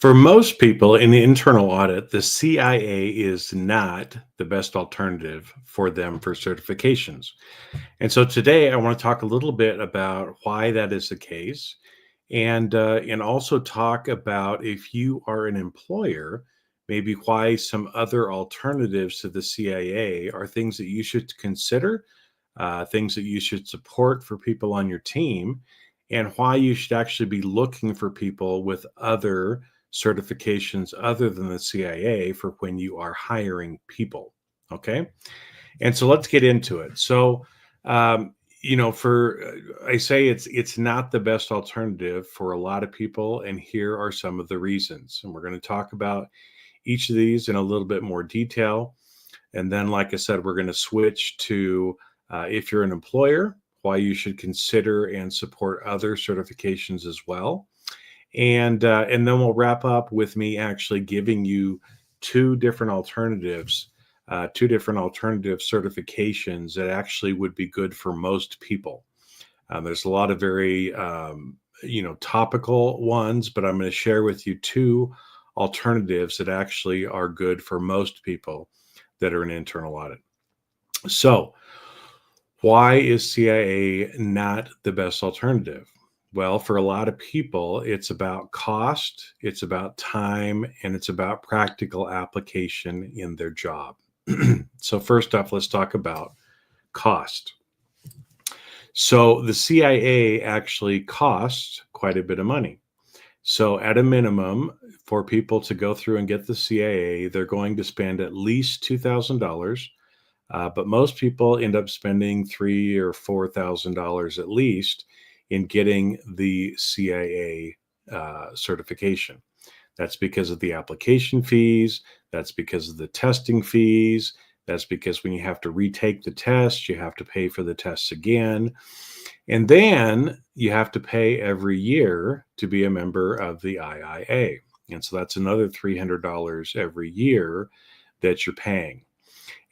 For most people in the internal audit, the CIA is not the best alternative for them for certifications. And so today I want to talk a little bit about why that is the case and also talk about if you are an employer, maybe why some other alternatives to the CIA are things that you should consider, things that you should support for people on your team, and why you should actually be looking for people with other certifications other than the CIA for when you are hiring people. Okay. And so let's get into it. So, um, for I say it's not the best alternative for a lot of people, and here are some of the reasons. And we're going to talk about each of these in a little bit more detail. And then, like I said, we're going to switch to if you're an employer, why you should consider and support other certifications as well. And then we'll wrap up with me actually giving you two different alternative certifications that actually would be good for most people. There's a lot of very topical ones, but I'm going to share with you two alternatives that actually are good for most people that are in internal audit. So, why is CIA not the best alternative? Well, for a lot of people, it's about cost, it's about time, and it's about practical application in their job. So, first off, let's talk about cost. So, the CIA actually costs quite a bit of money. So, at a minimum, for people to go through and get the CIA, they're going to spend at least $2,000. But most people end up spending $3,000 or $4,000 at least in getting the CIA certification. That's because of the application fees. That's because of the testing fees. That's because when you have to retake the test, you have to pay for the tests again. And then you have to pay every year to be a member of the IIA. And so that's another $300 every year that you're paying.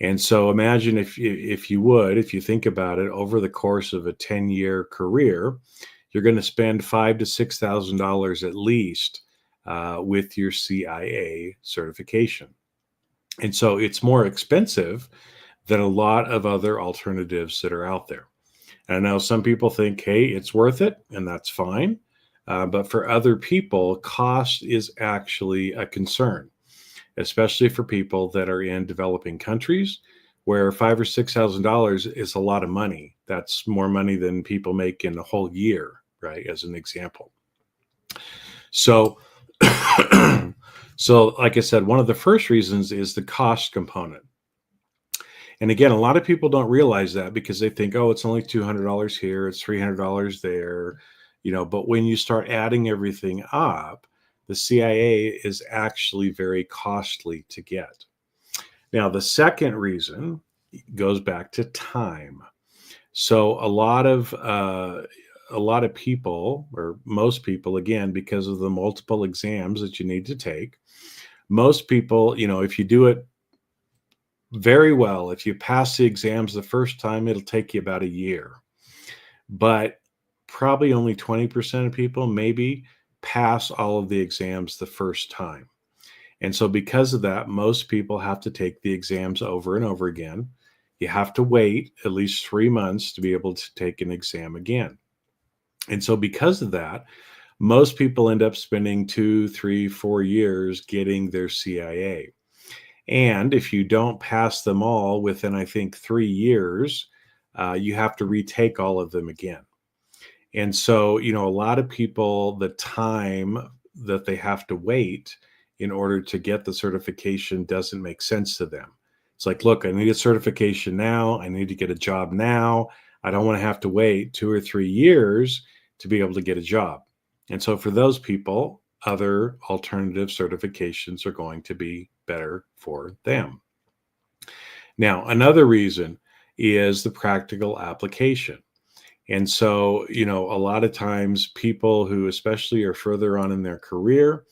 And so imagine if you think about it, over the course of a 10-year career, you're going to spend $5,000 to $6,000 at least with your CIA certification. And so it's more expensive than a lot of other alternatives that are out there. And I know some people think, hey, it's worth it, and that's fine. But for other people, cost is actually a concern, especially for people that are in developing countries where $5,000 or $6,000 is a lot of money. That's more money than people make in a whole year, right? As an example. So, so like I said, one of the first reasons is the cost component. And again, a lot of people don't realize that because they think, oh, it's only $200 here, it's $300 there, but when you start adding everything up, the CIA is actually very costly to get. Now, the second reason goes back to time. So a lot of people, or most people, again, because of the multiple exams that you need to take, most people, if you do it very well, if you pass the exams the first time, it'll take you about a year. But probably only 20% of people maybe pass all of the exams the first time. And so because of that, most people have to take the exams over and over again. You have to wait at least 3 months to be able to take an exam again. And so because of that, most people end up spending 2, 3, 4 years getting their CIA. And if you don't pass them all within, I think, 3 years, you have to retake all of them again. And so, a lot of people, the time that they have to wait in order to get the certification doesn't make sense to them. It's like, look, I need a certification now. I need to get a job now. I don't want to have to wait 2 or 3 years to be able to get a job. And so for those people, other alternative certifications are going to be better for them. Now, another reason is the practical application. And so, a lot of times people who especially are further on in their career,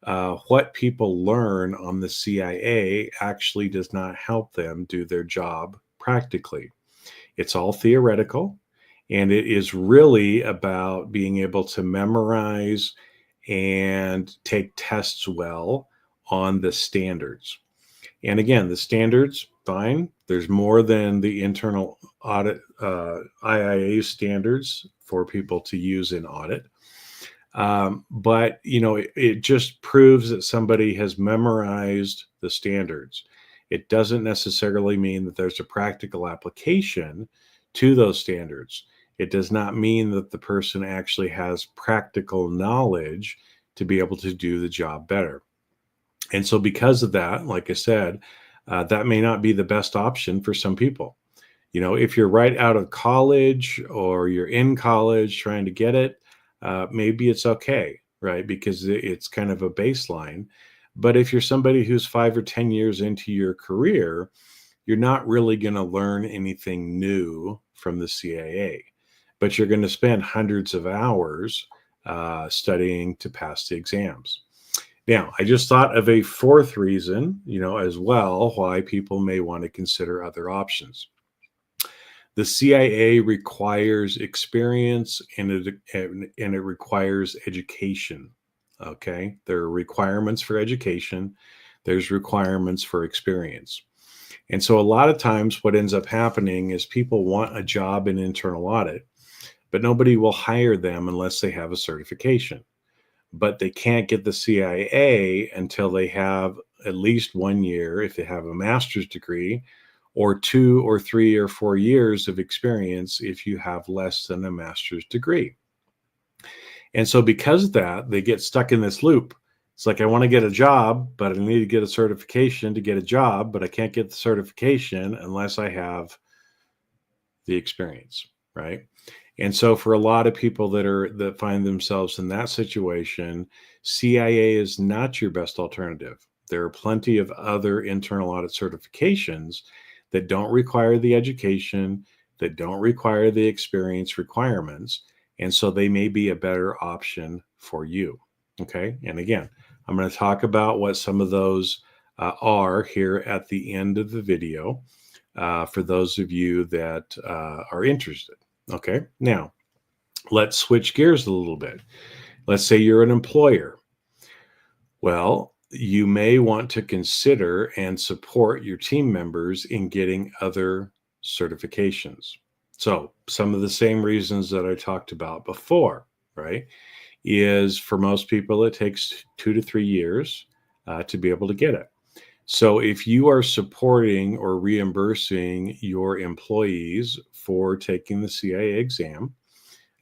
what people learn on the CIA actually does not help them do their job practically. It's all theoretical, and it is really about being able to memorize and take tests well on the standards. And again, the standards, fine. There's more than the internal audit IIA standards for people to use in audit. But it just proves that somebody has memorized the standards. It doesn't necessarily mean that there's a practical application to those standards. It does not mean that the person actually has practical knowledge to be able to do the job better. And so because of that, like I said, that may not be the best option for some people. If you're right out of college or you're in college trying to get it, maybe it's okay, right? Because it's kind of a baseline. But if you're somebody who's 5 or 10 years into your career, you're not really going to learn anything new from the CAA, but you're going to spend hundreds of hours studying to pass the exams. Now, I just thought of a fourth reason, as well, why people may want to consider other options. The CIA requires experience and it requires education. Okay. There are requirements for education. There's requirements for experience. And so a lot of times what ends up happening is people want a job in internal audit, but nobody will hire them unless they have a certification. But they can't get the CIA until they have at least 1 year, if they have a master's degree, or 2 or 3 or 4 years of experience if you have less than a master's degree. And so because of that, they get stuck in this loop. It's like, I want to get a job, but I need to get a certification to get a job, but I can't get the certification unless I have the experience, right? And so for a lot of people that find themselves in that situation, CIA is not your best alternative. There are plenty of other internal audit certifications that don't require the education, that don't require the experience requirements. And so they may be a better option for you. Okay. And again, I'm going to talk about what some of those are here at the end of the video for those of you that are interested. Okay. Now, let's switch gears a little bit. Let's say you're an employer. Well, you may want to consider and support your team members in getting other certifications. So some of the same reasons that I talked about before, right, is for most people, it takes 2 to 3 years to be able to get it. So if you are supporting or reimbursing your employees for taking the CIA exam,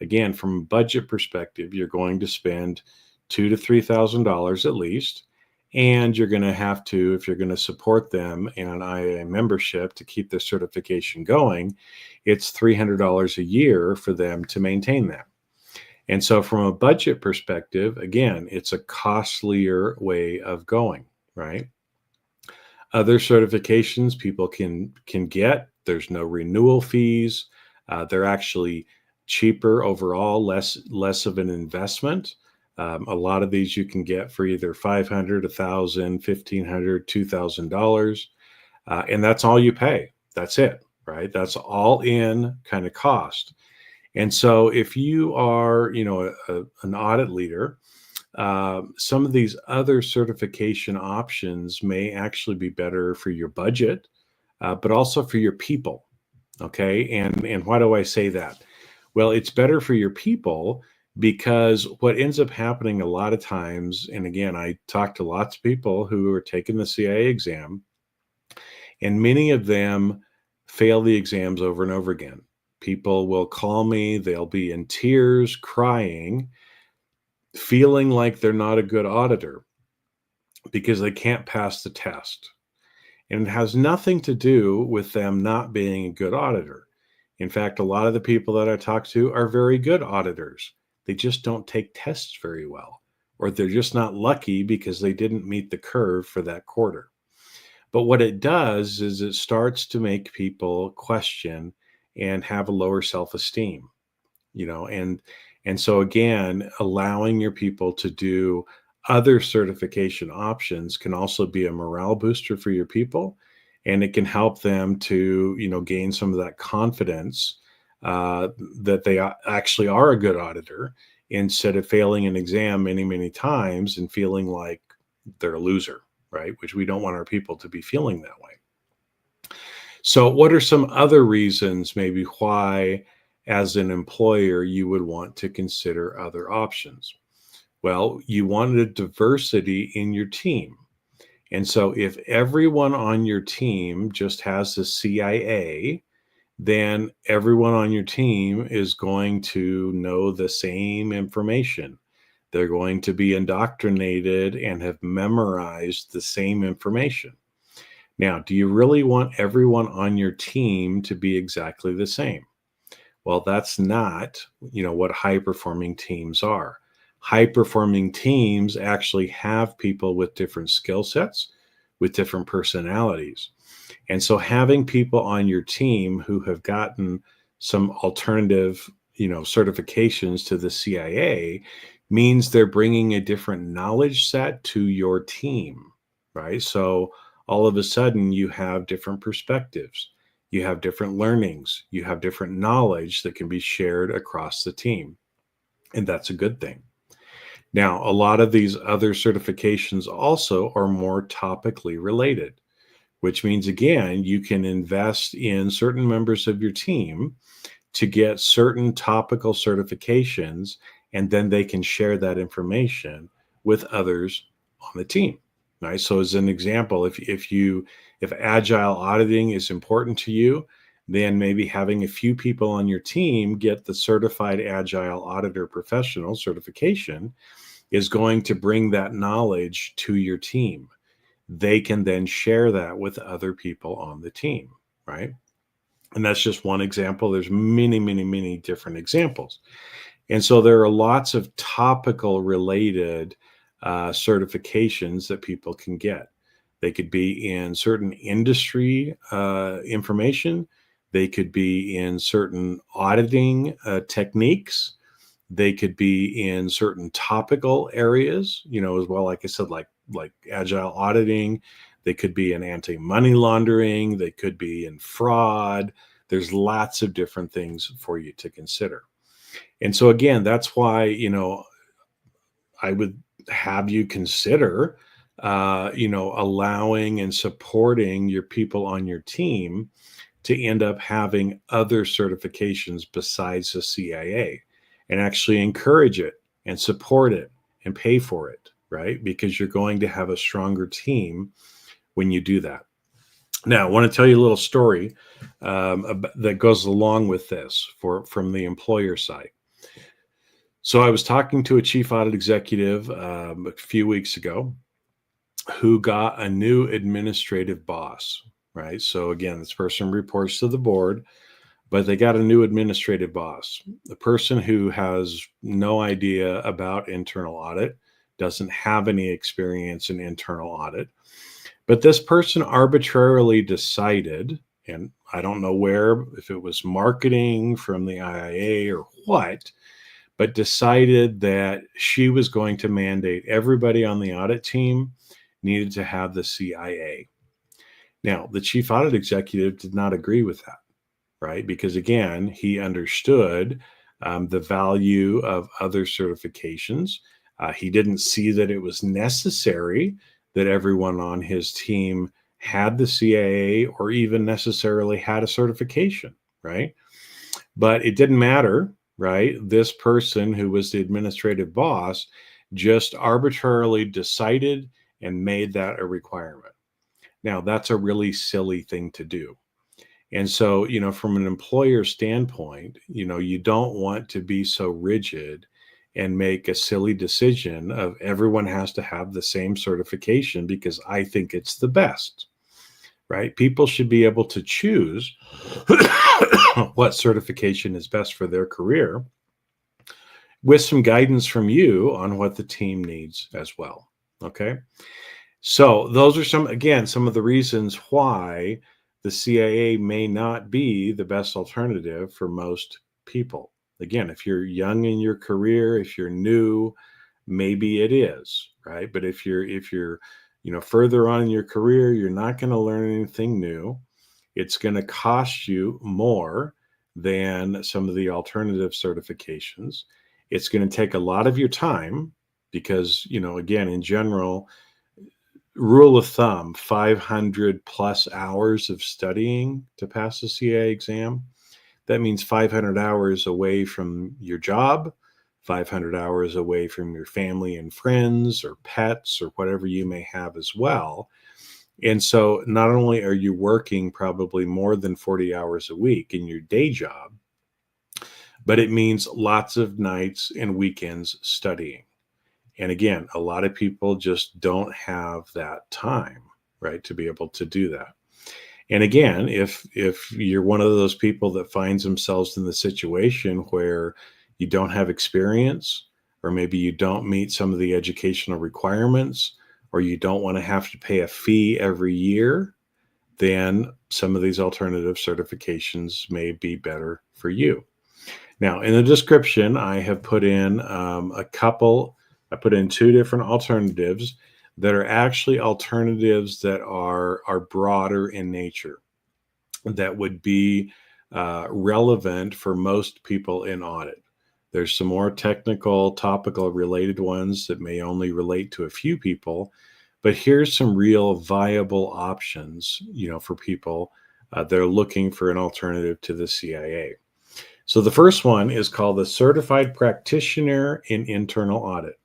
again, from a budget perspective, you're going to spend $2,000 to $3,000 at least. And you're going to have to, if you're going to support them in an IAA membership to keep their certification going, it's $300 a year for them to maintain that. And so from a budget perspective, again, it's a costlier way of going, right? Other certifications people can get, there's no renewal fees. They're actually cheaper overall, less of an investment. A lot of these you can get for either $500, $1,000, $1,500, $2,000, and that's all you pay. That's it, right? That's all in kind of cost. And so if you are, an audit leader, some of these other certification options may actually be better for your budget, but also for your people. Okay, and why do I say that? Well, it's better for your people because what ends up happening a lot of times, and again, I talk to lots of people who are taking the CIA exam, and many of them fail the exams over and over again. People will call me, they'll be in tears, crying, feeling like they're not a good auditor because they can't pass the test. And it has nothing to do with them not being a good auditor. In fact, a lot of the people that I talk to are very good auditors. They just don't take tests very well, or they're just not lucky because they didn't meet the curve for that quarter. But what it does is it starts to make people question and have a lower self-esteem, and so again, allowing your people to do other certification options can also be a morale booster for your people, and it can help them to, gain some of that confidence that they actually are a good auditor instead of failing an exam many, many times and feeling like they're a loser, right? Which we don't want our people to be feeling that way. So, what are some other reasons, maybe, why, as an employer, you would want to consider other options? Well, you wanted diversity in your team. And so, if everyone on your team just has the CIA, then everyone on your team is going to know the same information. They're going to be indoctrinated and have memorized the same information. Now, do you really want everyone on your team to be exactly the same? Well, that's not, what high performing teams are. High performing teams actually have people with different skill sets, with different personalities. And so having people on your team who have gotten some alternative, certifications to the CIA means they're bringing a different knowledge set to your team, right? So all of a sudden you have different perspectives, you have different learnings, you have different knowledge that can be shared across the team. And that's a good thing. Now, a lot of these other certifications also are more topically related, which means, again, you can invest in certain members of your team to get certain topical certifications, and then they can share that information with others on the team. Right. So, as an example, if agile auditing is important to you, then maybe having a few people on your team get the certified agile auditor professional certification is going to bring that knowledge to your team. They can then share that with other people on the team, right? And that's just one example. There's many, many, many different examples. And so there are lots of topical related certifications that people can get. They could be in certain industry information. They could be in certain auditing techniques. They could be in certain topical areas, as well. Like I said, like agile auditing. They could be in anti-money laundering. They could be in fraud. There's lots of different things for you to consider. And so again, that's why, I would have you consider, allowing and supporting your people on your team to end up having other certifications besides the CIA, and actually encourage it and support it and pay for it, right? Because you're going to have a stronger team when you do that. Now, I want to tell you a little story that goes along with this from the employer side. So I was talking to a chief audit executive a few weeks ago who got a new administrative boss, right? So again, this person reports to the board, but they got a new administrative boss, a person who has no idea about internal audit, doesn't have any experience in internal audit. But this person arbitrarily decided, and I don't know where, if it was marketing from the IIA or what, but decided that she was going to mandate everybody on the audit team needed to have the CIA. Now, the chief audit executive did not agree with that, right? Because again, he understood the value of other certifications. He didn't see that it was necessary that everyone on his team had the CIA or even necessarily had a certification, right? But it didn't matter, right? This person who was the administrative boss just arbitrarily decided and made that a requirement. Now, that's a really silly thing to do. And so, from an employer standpoint, you don't want to be so rigid and make a silly decision of everyone has to have the same certification because I think it's the best, right? People should be able to choose what certification is best for their career with some guidance from you on what the team needs as well. Okay. So those are some of the reasons why the CIA may not be the best alternative for most people. Again, if you're young in your career, if you're new, maybe it is, right? But if you're further on in your career, you're not going to learn anything new. It's going to cost you more than some of the alternative certifications. It's going to take a lot of your time because, again, in general, rule of thumb, 500 plus hours of studying to pass the CIA exam. That means 500 hours away from your job, 500 hours away from your family and friends or pets or whatever you may have as well. And so not only are you working probably more than 40 hours a week in your day job, but it means lots of nights and weekends studying. And again, a lot of people just don't have that time, right, to be able to do that. And again, if you're one of those people that finds themselves in the situation where you don't have experience, or maybe you don't meet some of the educational requirements, or you don't want to have to pay a fee every year, then some of these alternative certifications may be better for you. Now, in the description, I have put in I put in two different alternatives that are actually alternatives that are broader in nature, that would be relevant for most people in audit. There's some more technical, topical related ones that may only relate to a few people, but here's some real viable options, for people that are looking for an alternative to the CIA. So the first one is called the Certified Practitioner in Internal Audit.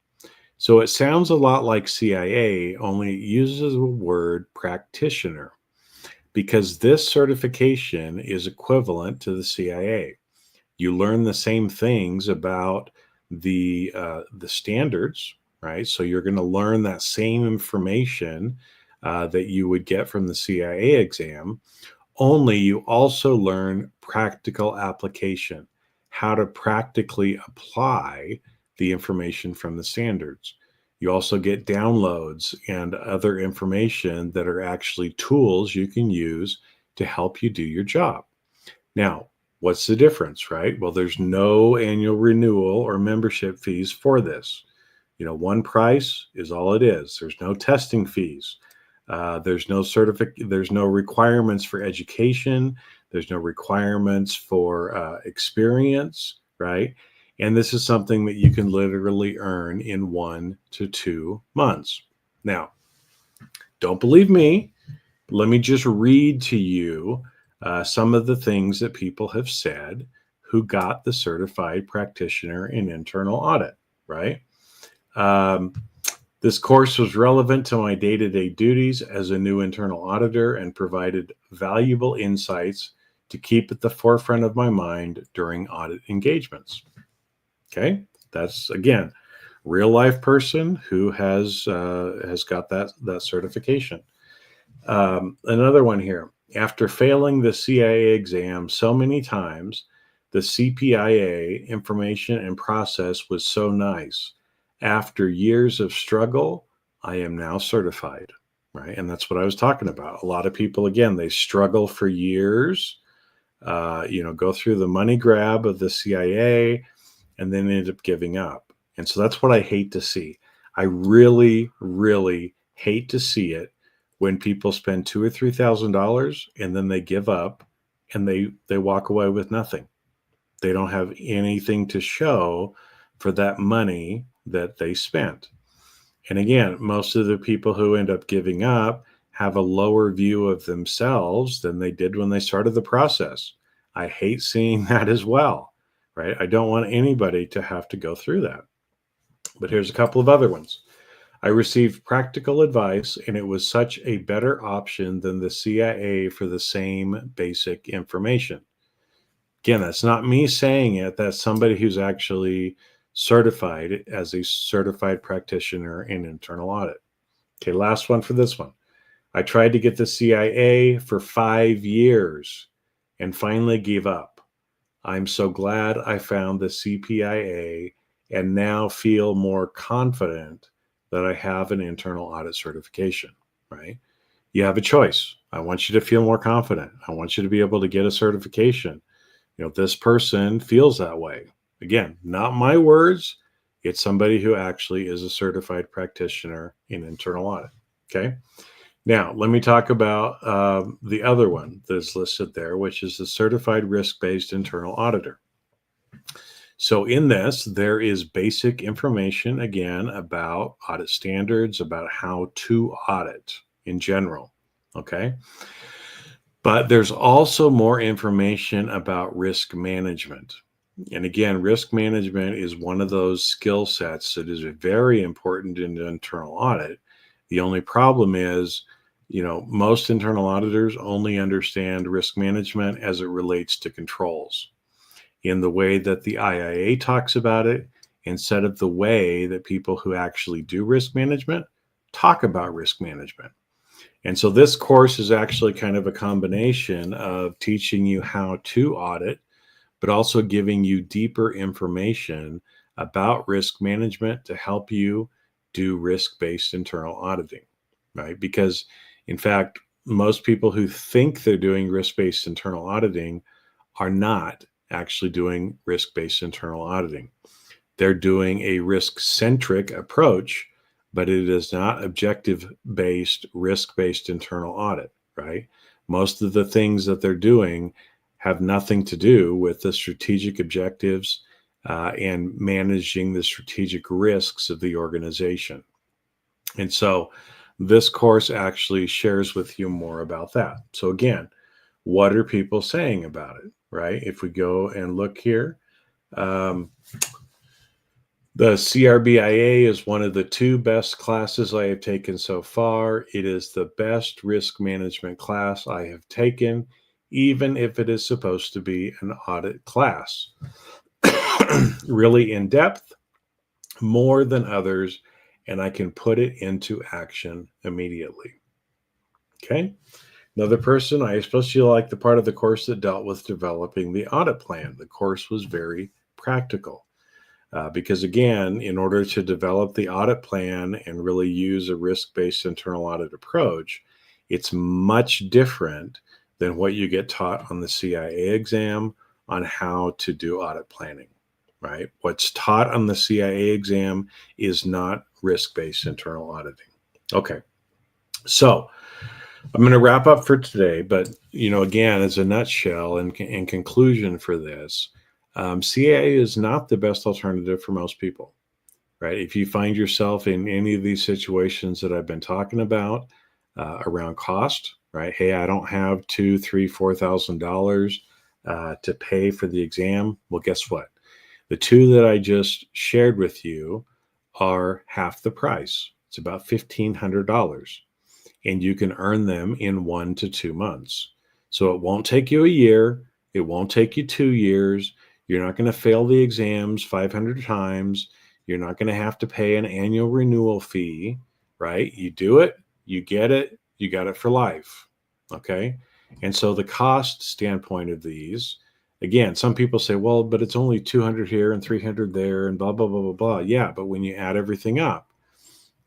So it sounds a lot like CIA, only it uses the word practitioner, because this certification is equivalent to the CIA. You learn the same things about the standards, right? So you're going to learn that same information that you would get from the CIA exam, only you also learn practical application, how to practically apply the information from the standards. You also get downloads and other information that are actually tools you can use to help you do your job. Now, what's the difference, right? Well, there's no annual renewal or membership fees for this. One price is all it is. There's no testing fees. There's no requirements for education. There's no requirements for experience, right? And this is something that you can literally earn in 1 to 2 months. Now, don't believe me. Let me just read to you some of the things that people have said who got the Certified Practitioner in Internal Audit, right? This course was relevant to my day-to-day duties as a new internal auditor and provided valuable insights to keep at the forefront of my mind during audit engagements. Okay, that's, again, real life person who has got that certification. Another one here. After failing the CIA exam so many times, the CPIA information and process was so nice. After years of struggle, I am now certified, right? And that's what I was talking about. A lot of people, again, they struggle for years, go through the money grab of the CIA, and then end up giving up. And so that's what I hate to see. I really, really hate to see it when people spend $2,000 or $3,000 and then they give up and they walk away with nothing. They don't have anything to show for that money that they spent. And again, most of the people who end up giving up have a lower view of themselves than they did when they started the process. I hate seeing that as well, right? I don't want anybody to have to go through that. But here's a couple of other ones. I received practical advice, and it was such a better option than the CIA for the same basic information. Again, that's not me saying it. That's somebody who's actually certified as a certified practitioner in internal audit. Okay, last one for this one. I tried to get the CIA for 5 years and finally gave up. I'm so glad I found the CPIA and now feel more confident that I have an internal audit certification, right? You have a choice. I want you to feel more confident. I want you to be able to get a certification. This person feels that way. Again, not my words. It's somebody who actually is a certified practitioner in internal audit. Okay. Now, let me talk about the other one that's listed there, which is the Certified Risk-Based Internal Auditor. So in this, there is basic information, again, about audit standards, about how to audit in general. Okay. But there's also more information about risk management. And again, risk management is one of those skill sets that is very important in internal audit. The only problem is, most internal auditors only understand risk management as it relates to controls in the way that the IIA talks about it, instead of the way that people who actually do risk management talk about risk management. And so this course is actually kind of a combination of teaching you how to audit, but also giving you deeper information about risk management to help you do risk-based internal auditing, right? Because in fact, most people who think they're doing risk-based internal auditing are not actually doing risk-based internal auditing. They're doing a risk-centric approach, but it is not objective-based, risk-based internal audit, right? Most of the things that they're doing have nothing to do with the strategic objectives and managing the strategic risks of the organization. And so this course actually shares with you more about that. So again, what are people saying about it, right? If we go and look here, the CRBIA is one of the 2 best classes I have taken so far. It is the best risk management class I have taken, even if it is supposed to be an audit class. Really in depth, more than others, and I can put it into action immediately. Okay. Another person, I especially like the part of the course that dealt with developing the audit plan. The course was very practical. Because again, in order to develop the audit plan and really use a risk-based internal audit approach, it's much different than what you get taught on the CIA exam on how to do audit planning, right? What's taught on the CIA exam is not risk-based internal auditing. Okay, so I'm going to wrap up for today, but again, as a nutshell and in conclusion for this, CA is not the best alternative for most people, right? If you find yourself in any of these situations that I've been talking about around cost, right? Hey, I don't have $2,000, $3,000, $4,000 to pay for the exam. Well, guess what? The 2 that I just shared with you are half the price. It's about $1,500, and you can earn them in 1 to 2 months. So it won't take you a year. It won't take you 2 years. You're not going to fail the exams 500 times. You're not going to have to pay an annual renewal fee, right? You do it, you get it, you got it for life. Okay. And so the cost standpoint of these, again, some people say, well, but it's only 200 here and 300 there and blah, blah, blah, blah, blah. Yeah. But when you add everything up,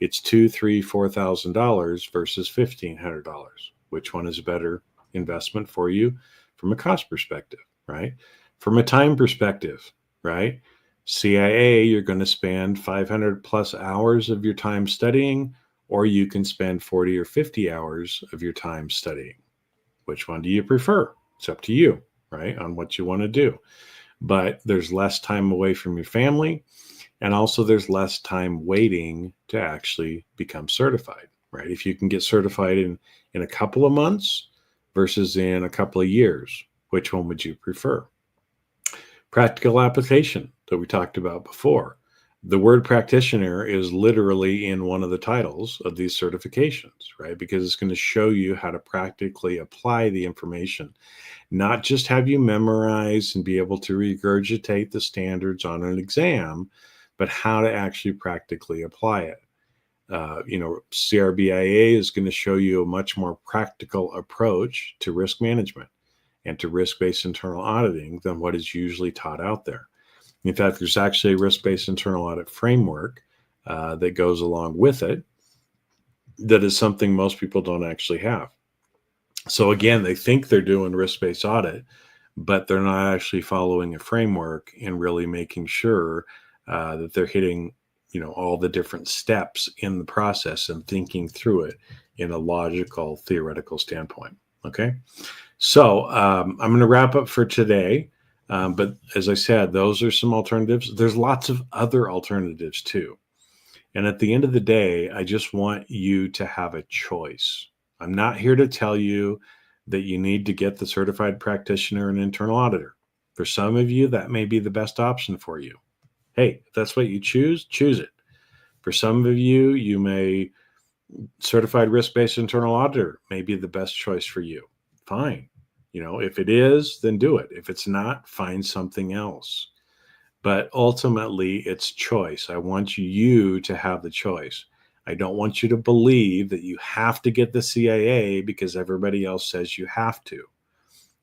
it's $2,000, $3,000, $4,000 versus $1,500. Which one is a better investment for you from a cost perspective, right? From a time perspective, right? CIA, you're going to spend 500 plus hours of your time studying, or you can spend 40 or 50 hours of your time studying. Which one do you prefer? It's up to you, right? On what you want to do. But there's less time away from your family. And also there's less time waiting to actually become certified, right? If you can get certified in a couple of months versus in a couple of years, which one would you prefer? Practical application that we talked about before. The word practitioner is literally in one of the titles of these certifications, right? Because it's going to show you how to practically apply the information, not just have you memorize and be able to regurgitate the standards on an exam, but how to actually practically apply it. CRBIA is going to show you a much more practical approach to risk management and to risk-based internal auditing than what is usually taught out there. In fact, there's actually a risk-based internal audit framework that goes along with it that is something most people don't actually have. So again, they think they're doing risk-based audit, but they're not actually following a framework and really making sure that they're hitting all the different steps in the process and thinking through it in a logical, theoretical standpoint. Okay. So I'm going to wrap up for today. But as I said, those are some alternatives. There's lots of other alternatives too. And at the end of the day, I just want you to have a choice. I'm not here to tell you that you need to get the certified practitioner and internal auditor. For some of you, that may be the best option for you. Hey, if that's what you choose it. For some of you, you may certified risk-based internal auditor may be the best choice for you. Fine. If it is, then do it. If it's not, find something else. But ultimately, it's choice. I want you to have the choice. I don't want you to believe that you have to get the CIA because everybody else says you have to.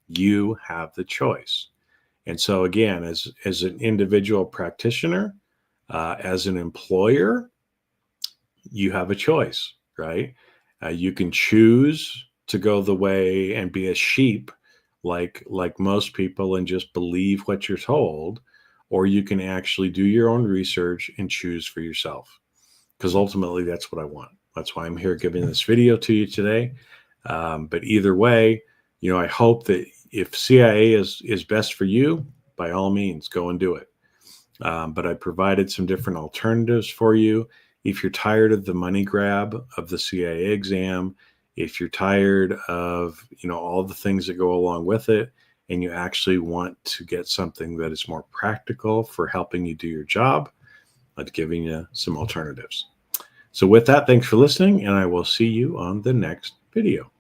You have the choice. And so again, as an individual practitioner, as an employer, you have a choice, right? You can choose to go the way and be a sheep like most people and just believe what you're told, or you can actually do your own research and choose for yourself, because ultimately that's what I want. That's why I'm here giving this video to you today. But either way, I hope that if CIA is best for you, by all means, go and do it. But I provided some different alternatives for you. If you're tired of the money grab of the CIA exam, if you're tired of all the things that go along with it, and you actually want to get something that is more practical for helping you do your job, I'm giving you some alternatives. So with that, thanks for listening, and I will see you on the next video.